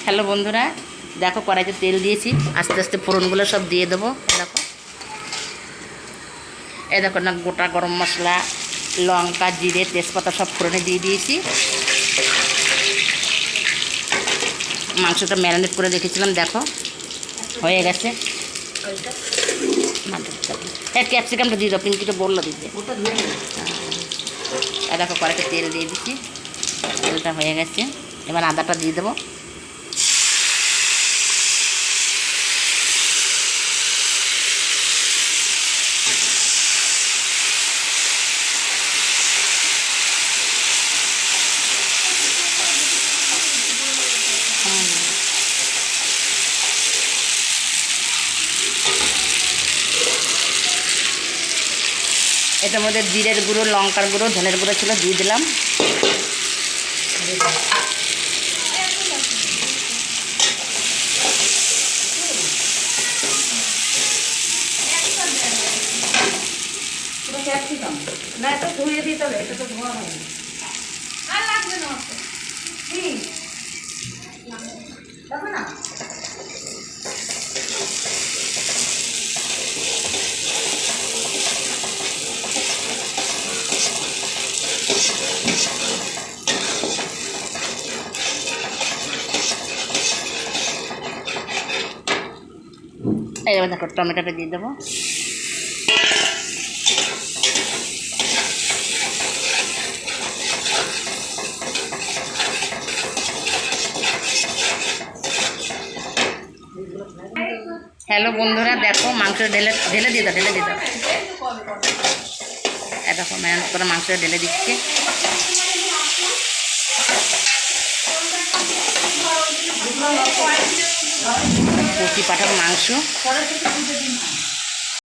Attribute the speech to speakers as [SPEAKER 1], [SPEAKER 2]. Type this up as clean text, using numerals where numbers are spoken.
[SPEAKER 1] Hello বন্ধুরা, দেখো কড়াইতে তেল দিয়েছি, আস্তে আস্তে ফোড়নগুলো সব দিয়ে দেবো। দেখো দেখো না, গোটা গরম মশলা, লঙ্কা, জিরে, তেজপাতা সব ফোড়নে দিয়ে দিয়েছি। মাংসটা ম্যারিনেট করে রেখেছিলাম, দেখো হয়ে গেছে। হ্যাঁ, ক্যাপসিকামটা দিয়ে দাও, পিঙ্কিটা বললো দিতে। দেখো কড়াইতে তেল দিয়ে দিচ্ছি, তেলটা হয়ে গেছে। এবার আদাটা দিয়ে দেবো। এটার মধ্যে জিরের গুঁড়ো, লঙ্কার গুঁড়ো, ধনের গুঁড়ো ছিল, দিয়ে দিলাম।
[SPEAKER 2] ক্যাপসিকাম না, এটা ধুয়ে দিতে হবে, এটা তো ধোয়া হয়নি। আর লাগবে না কি দেখো না।
[SPEAKER 1] এবার দেখো টমেটোটা দিয়ে দেবো। হ্যালো বন্ধুরা, দেখো মাংস ঢেলে ঢেলে দিয়ে দাও, ঢেলে দিয়ে দাও। দেখো ম্যারিনেট করে মাংস ঢেলে দিচ্ছে। কচি পাঠার মাংস।